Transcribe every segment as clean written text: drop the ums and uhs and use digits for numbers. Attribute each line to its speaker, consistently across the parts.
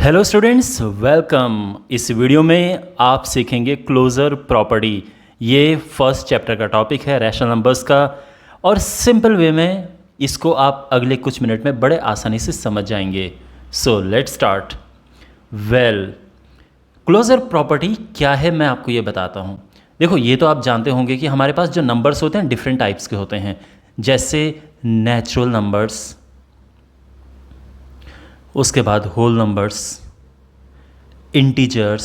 Speaker 1: Hello students, welcome. इस video में आप सीखेंगे क्लोजर प्रॉपर्टी। ये फर्स्ट चैप्टर का टॉपिक है रैशनल नंबर्स का, और सिंपल वे में इसको आप अगले कुछ मिनट में बड़े आसानी से समझ जाएंगे। So let's start. Well, closure property क्या है मैं आपको ये बताता हूँ। देखो, ये तो आप जानते होंगे कि हमारे पास जो नंबर्स होते हैं डिफरेंट टाइप्स के होते हैं, जैसे नेचुरल नंबर्स, उसके बाद whole numbers, integers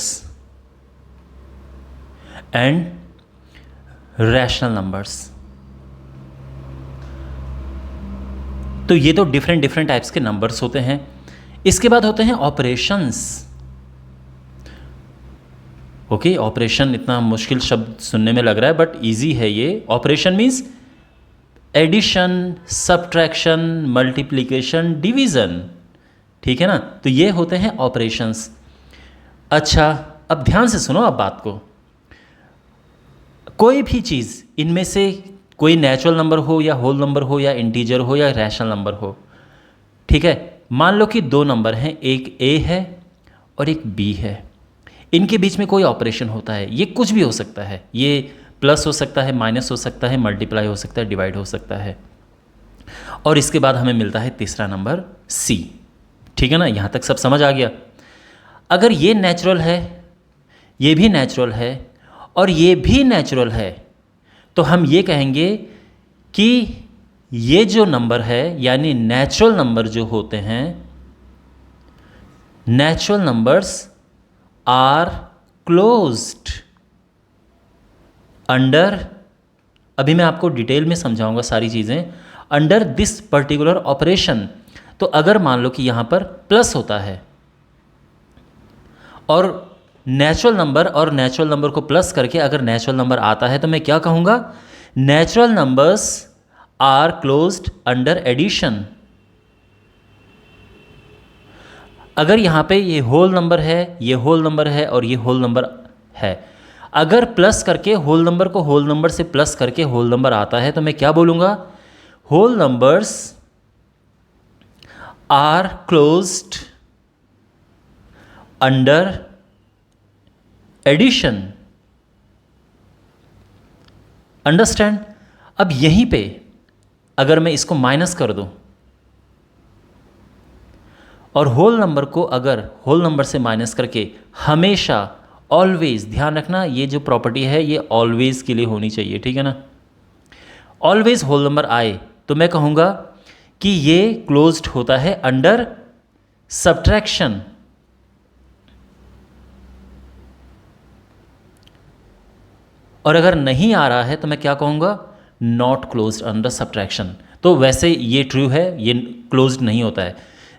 Speaker 1: and rational numbers. तो ये तो डिफरेंट डिफरेंट टाइप्स के नंबर्स होते हैं। इसके बाद होते हैं ऑपरेशंस। ओके, ऑपरेशन इतना मुश्किल शब्द सुनने में लग रहा है, बट इजी है ये। Operation means addition, subtraction, multiplication, division. ठीक है ना? तो ये होते हैं ऑपरेशंस। अच्छा, अब ध्यान से सुनो अब बात को। कोई भी चीज़ इनमें से, कोई नेचुरल नंबर हो या होल नंबर हो या इंटीजर हो या रैशनल नंबर हो, ठीक है। मान लो कि दो नंबर हैं, एक ए है और एक बी है। इनके बीच में कोई ऑपरेशन होता है, ये कुछ भी हो सकता है। ये प्लस हो सकता है, माइनस हो सकता है, मल्टीप्लाई हो सकता है, डिवाइड हो सकता है। और इसके बाद हमें मिलता है तीसरा नंबर सी। ठीक है ना? यहाँ तक सब समझ आ गया। अगर ये नेचुरल है, ये भी नेचुरल है और ये भी नेचुरल है, तो हम ये कहेंगे कि ये जो नंबर है, यानी नेचुरल नंबर जो होते हैं, natural numbers are closed under, अभी मैं आपको डिटेल में समझाऊंगा सारी चीज़ें, अंडर दिस पर्टिकुलर ऑपरेशन। तो अगर मान लो कि यहाँ पर प्लस होता है और नेचुरल नंबर को प्लस करके अगर नेचुरल नंबर आता है, तो मैं क्या कहूँगा? Natural numbers are closed under addition. अगर यहाँ पे ये होल नंबर है, ये होल नंबर है और ये होल नंबर है, अगर प्लस करके होल नंबर को होल नंबर से प्लस करके होल नंबर आता है, तो मैं क्या बोलूँगा? Whole numbers are closed under addition. Understand? अब यहीं पे अगर मैं इसको माइनस कर दूं और होल नंबर को अगर होल नंबर से माइनस करके, हमेशा ऑलवेज ध्यान रखना, ये जो प्रॉपर्टी है ये ऑलवेज के लिए होनी चाहिए। ठीक है ना? ऑलवेज होल नंबर आए तो मैं कहूँगा कि ये क्लोज्ड होता है अंडर सब्ट्रैक्शन। और अगर नहीं आ रहा है तो मैं क्या कहूँगा? Not closed under subtraction. तो वैसे ये ट्रू है, ये क्लोज्ड नहीं होता है।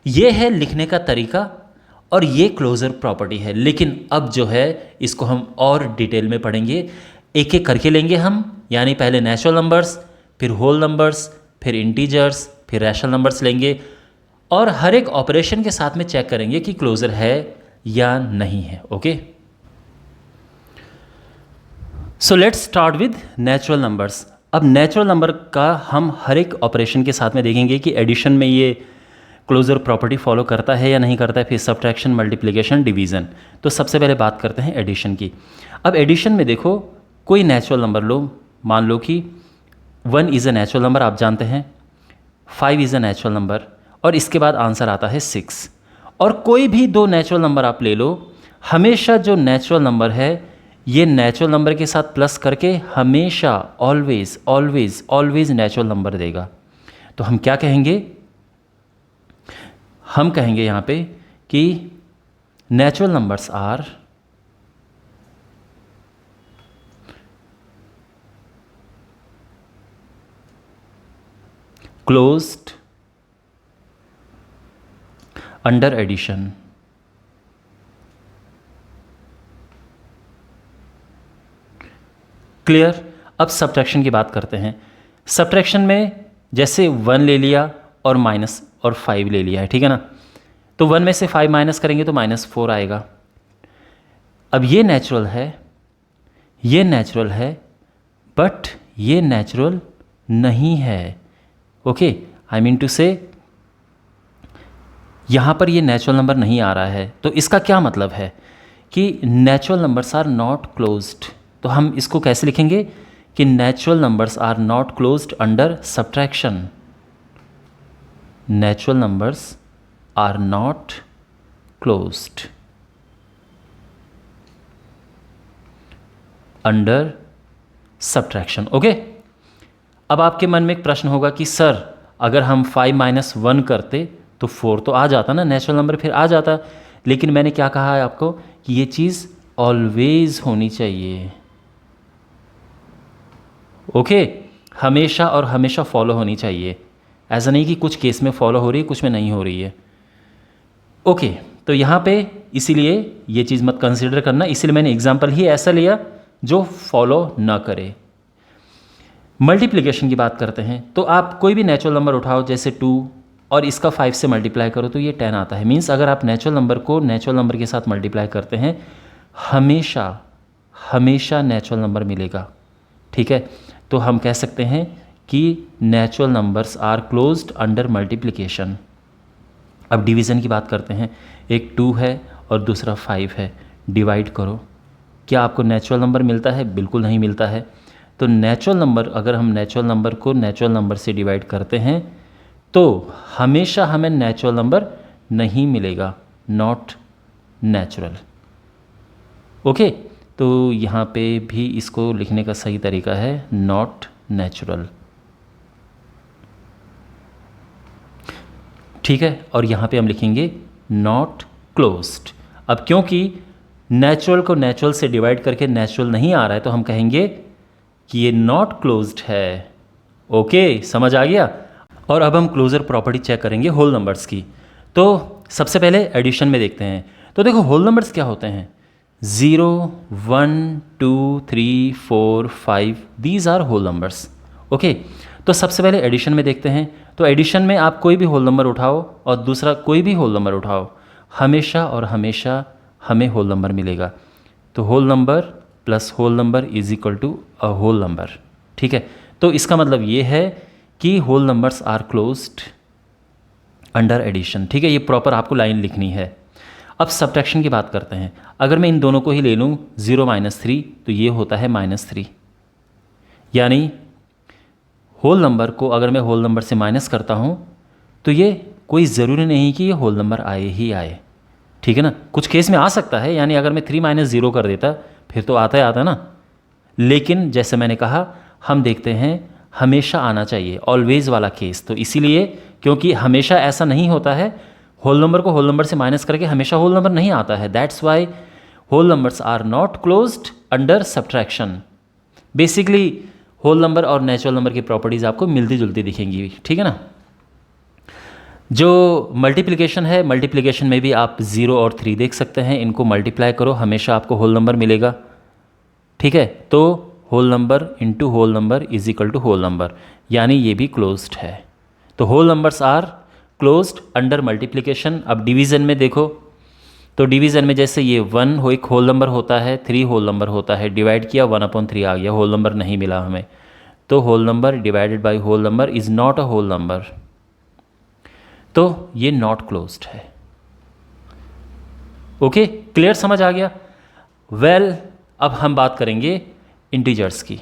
Speaker 1: ये है लिखने का तरीका और ये क्लोजर प्रॉपर्टी है। लेकिन अब जो है इसको हम और डिटेल में पढ़ेंगे, एक एक करके लेंगे हम। यानी पहले नेचुरल नंबर्स, फिर होल नंबर्स, फिर इंटीजर्स, फिर रैशनल नंबर्स लेंगे और हर एक ऑपरेशन के साथ में चेक करेंगे कि क्लोजर है या नहीं है। Okay, so let's start with natural numbers. अब नेचुरल नंबर का हम हर एक ऑपरेशन के साथ में देखेंगे कि एडिशन में ये क्लोजर प्रॉपर्टी फॉलो करता है या नहीं करता है, फिर सब्ट्रैक्शन, मल्टीप्लिकेशन, डिवीज़न। तो सबसे पहले बात करते हैं एडिशन की। अब एडिशन में देखो, कोई नेचुरल नंबर लो, मान लो कि 1 इज़ अ नेचुरल नंबर, आप जानते हैं, 5 इज़ अ नेचुरल नंबर, और इसके बाद आंसर आता है 6। और कोई भी दो नेचुरल नंबर आप ले लो, हमेशा जो नेचुरल नंबर है ये नेचुरल नंबर के साथ प्लस करके हमेशा always always always natural number देगा। तो हम क्या कहेंगे? हम कहेंगे यहाँ पे कि natural numbers are closed under addition. Clear? अब सब्ट्रैक्शन की बात करते हैं। सब्ट्रैक्शन में जैसे 1 ले लिया और माइनस और 5 ले लिया है, ठीक है ना? तो 1 में से 5 माइनस करेंगे तो -4 आएगा। अब ये नेचुरल है, ये नेचुरल है, बट ये नेचुरल नहीं है। ओके, आई मीन टू से यहाँ पर ये नेचुरल नंबर नहीं आ रहा है, तो इसका क्या मतलब है कि natural numbers are not closed. तो हम इसको कैसे लिखेंगे कि natural numbers are not closed under subtraction. Natural numbers are not closed under subtraction. Okay, अब आपके मन में एक प्रश्न होगा कि सर अगर हम 5 - 1 करते तो 4 तो आ जाता ना, नेचुरल नंबर फिर आ जाता। लेकिन मैंने क्या कहा है आपको कि ये चीज़ ऑलवेज होनी चाहिए। ओके, हमेशा और हमेशा फॉलो होनी चाहिए। ऐसा नहीं कि कुछ केस में फॉलो हो रही है, कुछ में नहीं हो रही है। ओके, तो यहाँ पे इसीलिए ये चीज़ मत कंसिडर करना, इसीलिए मैंने एग्जाम्पल ही ऐसा लिया जो फॉलो ना करे। मल्टीप्लिकेशन की बात करते हैं, तो आप कोई भी नेचुरल नंबर उठाओ, जैसे 2 और इसका 5 से मल्टीप्लाई करो तो ये 10 आता है। मीन्स अगर आप नेचुरल नंबर को नेचुरल नंबर के साथ मल्टीप्लाई करते हैं, हमेशा हमेशा नेचुरल नंबर मिलेगा। ठीक है, तो हम कह सकते हैं कि natural numbers are closed under multiplication. अब डिवीज़न की बात करते हैं, एक 2 है और दूसरा 5 है, डिवाइड करो, क्या आपको नेचुरल नंबर मिलता है? बिल्कुल नहीं मिलता है। तो नेचुरल नंबर, अगर हम नेचुरल नंबर को नेचुरल नंबर से डिवाइड करते हैं तो हमेशा हमें नेचुरल नंबर नहीं मिलेगा, नॉट नेचुरल। ओके, तो यहाँ पे भी इसको लिखने का सही तरीका है नॉट नेचुरल। ठीक है, और यहाँ पे हम लिखेंगे नॉट क्लोज्ड। अब क्योंकि नेचुरल को नेचुरल से डिवाइड करके नेचुरल नहीं आ रहा है, तो हम कहेंगे कि ये नॉट क्लोज्ड है। ओके, समझ आ गया। और अब हम क्लोजर प्रॉपर्टी चेक करेंगे होल नंबर्स की। तो सबसे पहले एडिशन में देखते हैं। तो देखो होल नंबर्स क्या होते हैं, 0, 1, 2, 3, 4, 5, these are whole numbers. Okay, तो सबसे पहले एडिशन में देखते हैं। तो एडिशन में आप कोई भी होल नंबर उठाओ और दूसरा कोई भी होल नंबर उठाओ, हमेशा और हमेशा हमें होल नंबर मिलेगा। तो whole number plus whole number is equal to a whole number. ठीक है, तो इसका मतलब ये है कि whole numbers are closed under addition. ठीक है, ये प्रॉपर आपको लाइन लिखनी है। अब सब्ट्रैक्शन की बात करते हैं। अगर मैं इन दोनों को ही ले लूँ 0 - 3, तो ये होता है -3। यानी होल नंबर को अगर मैं होल नंबर से माइनस करता हूँ तो ये कोई ज़रूरी नहीं कि ये होल नंबर आए ही आए। ठीक है ना, कुछ केस में आ सकता है, यानी अगर मैं 3 - 0 कर देता फिर तो आता ही आता ना। लेकिन जैसे मैंने कहा, हम देखते हैं हमेशा आना चाहिए, ऑलवेज वाला केस। तो इसीलिए, क्योंकि हमेशा ऐसा नहीं होता है, होल नंबर को होल नंबर से माइनस करके हमेशा होल नंबर नहीं आता है। That's why whole numbers are not closed under subtraction. Basically whole number और नेचुरल नंबर की प्रॉपर्टीज़ आपको मिलती जुलती दिखेंगी। ठीक है ना। जो मल्टीप्लिकेशन है, मल्टीप्लिकेशन में भी आप 0 और 3 देख सकते हैं, इनको मल्टीप्लाई करो, हमेशा आपको होल नंबर मिलेगा। ठीक है, तो whole number into whole number is equal to whole number, यानी ये भी क्लोज्ड है। तो whole numbers are closed under multiplication. अब डिवीज़न में देखो, तो डिवीज़न में जैसे ये 1 हो एक होल नंबर होता है, 3 होल नंबर होता है, डिवाइड किया 1/3 आ गया, होल नंबर नहीं मिला हमें। तो whole number divided by whole number is not a whole number, तो ये नॉट क्लोज्ड है। ओके, क्लियर, समझ आ गया। वेल, अब हम बात करेंगे इंटीजर्स की।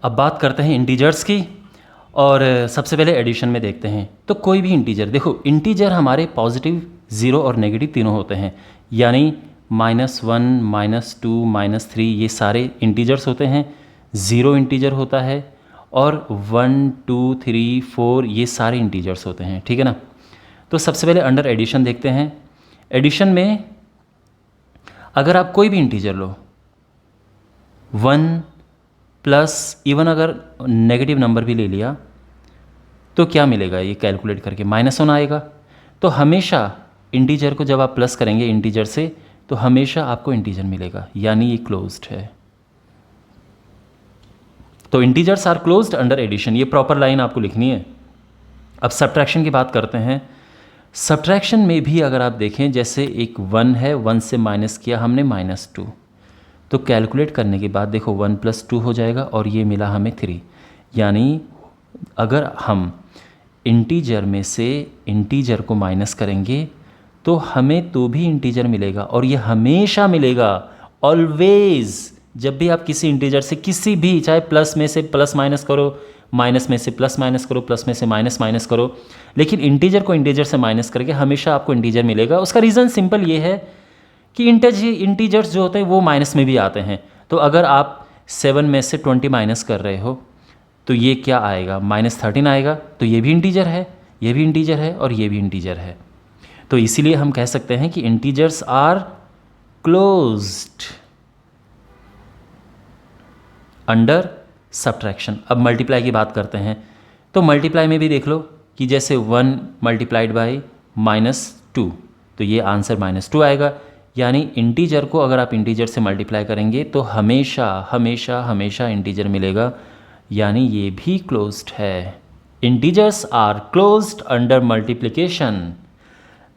Speaker 1: अब बात करते हैं इंटीजर्स की, और सबसे पहले एडिशन में देखते हैं। तो कोई भी इंटीजर, देखो इंटीजर हमारे पॉजिटिव, 0 और नेगेटिव तीनों होते हैं, यानी -1, -2, -3 ये सारे इंटीजर्स होते हैं। 0 इंटीजर होता है और 1, 2, 3, 4 ये सारे इंटीजर्स होते हैं। ठीक है ना। तो सबसे पहले अंडर एडिशन देखते हैं। एडिशन में अगर आप कोई भी इंटीजर लो, 1 प्लस इवन अगर नेगेटिव नंबर भी ले लिया तो क्या मिलेगा, ये कैलकुलेट करके -1 आएगा। तो हमेशा इंटीजर को जब आप प्लस करेंगे इंटीजर से, तो हमेशा आपको इंटीजर मिलेगा, यानी ये क्लोज्ड है। तो integers are closed under addition, ये प्रॉपर लाइन आपको लिखनी है। अब सब्ट्रैक्शन की बात करते हैं। सब्ट्रैक्शन में भी अगर आप देखें, जैसे एक 1 है, 1 से माइनस किया हमने -2, तो कैलकुलेट करने के बाद देखो 1 + 2 हो जाएगा और ये मिला हमें 3। यानी अगर हम इंटीजर में से इंटीजर को माइनस करेंगे तो हमें तो भी इंटीजर मिलेगा, और ये हमेशा मिलेगा, ऑलवेज। जब भी आप किसी इंटीजर से किसी भी, चाहे प्लस में से प्लस माइनस करो, माइनस में से प्लस माइनस करो, प्लस में से माइनस माइनस करो, लेकिन इंटीजर को इंटीजर से माइनस करके हमेशा आपको इंटीजर मिलेगा। उसका रीज़न सिंपल ये है कि इंटीजर्स जो होते हैं वो माइनस में भी आते हैं। तो अगर आप 7 में से 20 माइनस कर रहे हो तो ये क्या आएगा, -13 आएगा। तो ये भी इंटीजर है, ये भी इंटीजर है, और ये भी इंटीजर है। तो इसीलिए हम कह सकते हैं कि integers are closed under subtraction. अब मल्टीप्लाई की बात करते हैं, तो मल्टीप्लाई में भी देख लो कि जैसे 1 मल्टीप्लाइड बाई -2, तो ये आंसर -2 आएगा। यानी इंटीजर को अगर आप इंटीजर से मल्टीप्लाई करेंगे तो हमेशा हमेशा हमेशा इंटीजर मिलेगा, यानी ये भी क्लोज्ड है। Integers are closed under multiplication.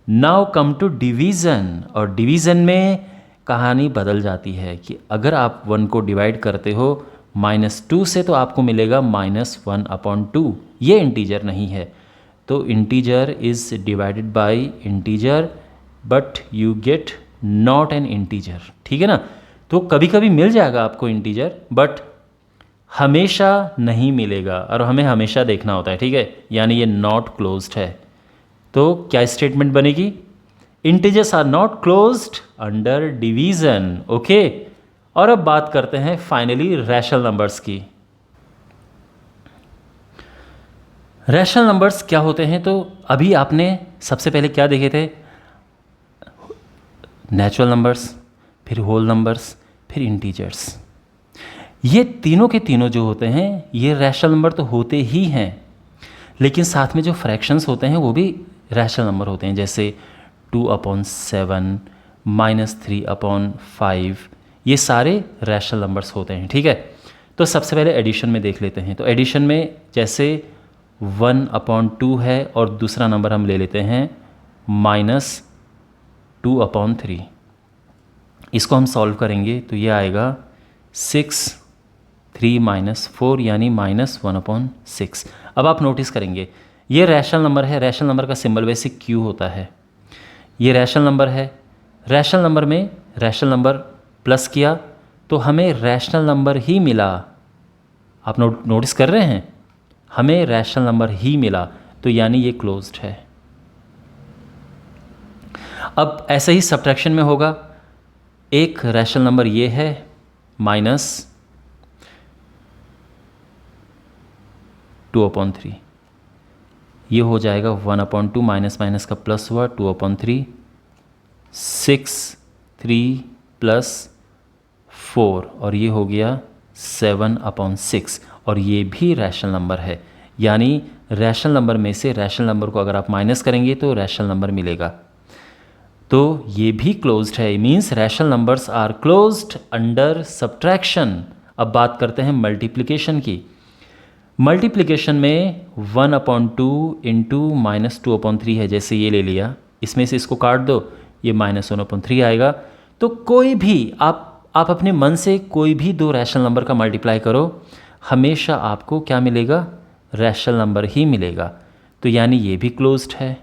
Speaker 1: Now come to division, और डिवीज़न में कहानी बदल जाती है कि अगर आप 1 को डिवाइड करते हो -2 से तो आपको मिलेगा -1/2। ये इंटीजर नहीं है, तो integer is divided by integer but you get not an integer. ठीक है ना। तो कभी कभी मिल जाएगा आपको इंटीजर, बट हमेशा नहीं मिलेगा, और हमें हमेशा देखना होता है। ठीक है, यानी ये नॉट क्लोज्ड है। तो क्या स्टेटमेंट बनेगी, integers are not closed under division. Okay, और अब बात करते हैं फाइनली रैशनल नंबर्स की। रैशनल नंबर्स क्या होते हैं, तो अभी आपने सबसे पहले क्या देखे थे, नेचुरल नंबर्स, फिर होल नंबर्स, फिर इंटीजर्स। ये तीनों के तीनों जो होते हैं ये रैशनल नंबर तो होते ही हैं, लेकिन साथ में जो फ्रैक्शंस होते हैं वो भी रैशनल नंबर होते हैं, जैसे 2/7, -3/5, ये सारे रैशनल नंबर्स होते हैं। ठीक है, तो सबसे पहले एडिशन में देख लेते हैं। तो एडिशन में जैसे 1/2 है और दूसरा नंबर हम ले लेते हैं -2/3। इसको हम सॉल्व करेंगे तो ये आएगा 6, 3 - 4 यानी -1/6। अब आप नोटिस करेंगे ये रैशनल नंबर है, रैशनल नंबर का सिंबल वैसे क्यू होता है। ये रैशनल नंबर है, रैशनल नंबर में रैशनल नंबर प्लस किया तो हमें रैशनल नंबर ही मिला। आप नोटिस कर रहे हैं, हमें रैशनल नंबर ही मिला, तो यानी ये क्लोज्ड है। अब ऐसे ही सब्ट्रैक्शन में होगा, एक रैशनल नंबर ये है -2/3, ये हो जाएगा 1/2, माइनस माइनस का प्लस हुआ 2/3, 6, 3 + 4 और ये हो गया 7/6, और ये भी रैशनल नंबर है। यानी रैशनल नंबर में से रैशनल नंबर को अगर आप माइनस करेंगे तो रैशनल नंबर मिलेगा, तो ये भी क्लोज्ड है। Means rational numbers are closed under subtraction. अब बात करते हैं मल्टीप्लिकेशन की। मल्टीप्लिकेशन में 1/2 इंटू -2/3 है, जैसे ये ले लिया, इसमें से इसको काट दो, ये -1/3 आएगा। तो कोई भी आप अपने मन से कोई भी दो रैशनल नंबर का मल्टीप्लाई करो, हमेशा आपको क्या मिलेगा, रैशनल नंबर ही मिलेगा, तो यानी ये भी क्लोज्ड है।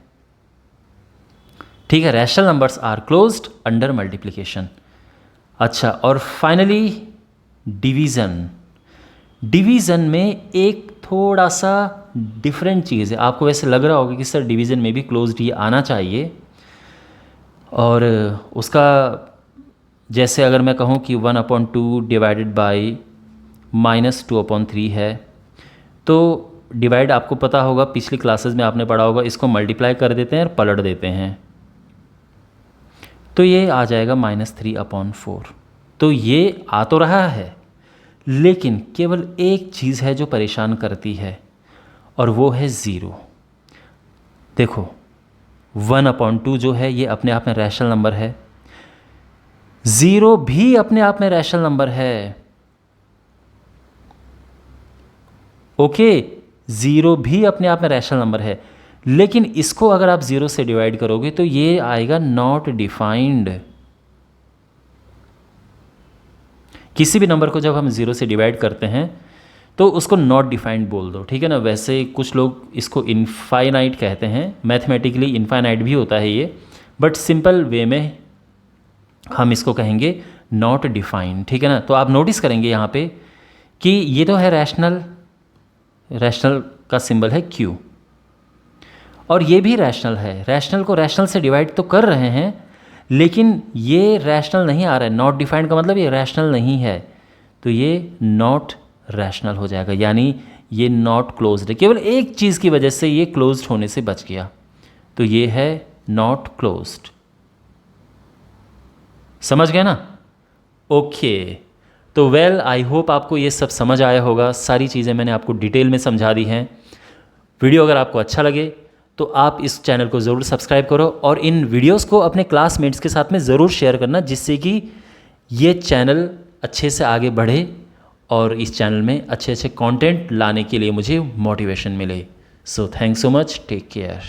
Speaker 1: ठीक है, rational numbers are closed under multiplication. अच्छा, और फाइनली डिवीज़न। डिवीज़न में एक थोड़ा सा डिफरेंट चीज़ है। आपको वैसे लग रहा होगा कि सर डिवीज़न में भी क्लोज्ड ये आना चाहिए, और उसका जैसे अगर मैं कहूँ कि 1/2 डिवाइडेड बाई -2/3 है, तो डिवाइड आपको पता होगा, पिछली क्लासेस में आपने पढ़ा होगा, इसको मल्टीप्लाई कर देते हैं और पलट देते हैं, तो ये आ जाएगा -3/4। तो ये आ तो रहा है, लेकिन केवल एक चीज़ है जो परेशान करती है, और वो है ज़ीरो। देखो 1/2 जो है ये अपने आप में रैशनल नंबर है, ज़ीरो भी अपने आप में रैशनल नंबर है। ओके, ज़ीरो भी अपने आप में रैशनल नंबर है, लेकिन इसको अगर आप ज़ीरो से डिवाइड करोगे तो ये आएगा नॉट डिफाइंड। किसी भी नंबर को जब हम ज़ीरो से डिवाइड करते हैं तो उसको नॉट डिफाइंड बोल दो, ठीक है ना। वैसे कुछ लोग इसको इनफाइनाइट कहते हैं, मैथमेटिकली इनफाइनाइट भी होता है ये, बट सिंपल वे में हम इसको कहेंगे नॉट डिफाइंड, ठीक है ना। तो आप नोटिस करेंगे यहाँ पे कि ये तो है रैशनल, रैशनल का सिंबल है Q, और ये भी रैशनल है। रैशनल को रैशनल से डिवाइड तो कर रहे हैं, लेकिन ये रैशनल नहीं आ रहा है। नॉट डिफाइंड का मतलब ये रैशनल नहीं है, तो ये नॉट रैशनल हो जाएगा, यानी ये नॉट क्लोज्ड है। केवल एक चीज़ की वजह से ये क्लोज्ड होने से बच गया, तो ये है नॉट क्लोज्ड। समझ गए ना? ओके, तो वेल आई होप आपको ये सब समझ आया होगा। सारी चीज़ें मैंने आपको डिटेल में समझा दी हैं। वीडियो अगर आपको अच्छा लगे तो आप इस चैनल को ज़रूर सब्सक्राइब करो, और इन वीडियोस को अपने क्लासमेट्स के साथ में ज़रूर शेयर करना, जिससे कि ये चैनल अच्छे से आगे बढ़े और इस चैनल में अच्छे अच्छे कंटेंट लाने के लिए मुझे मोटिवेशन मिले। So thanks so much, take care.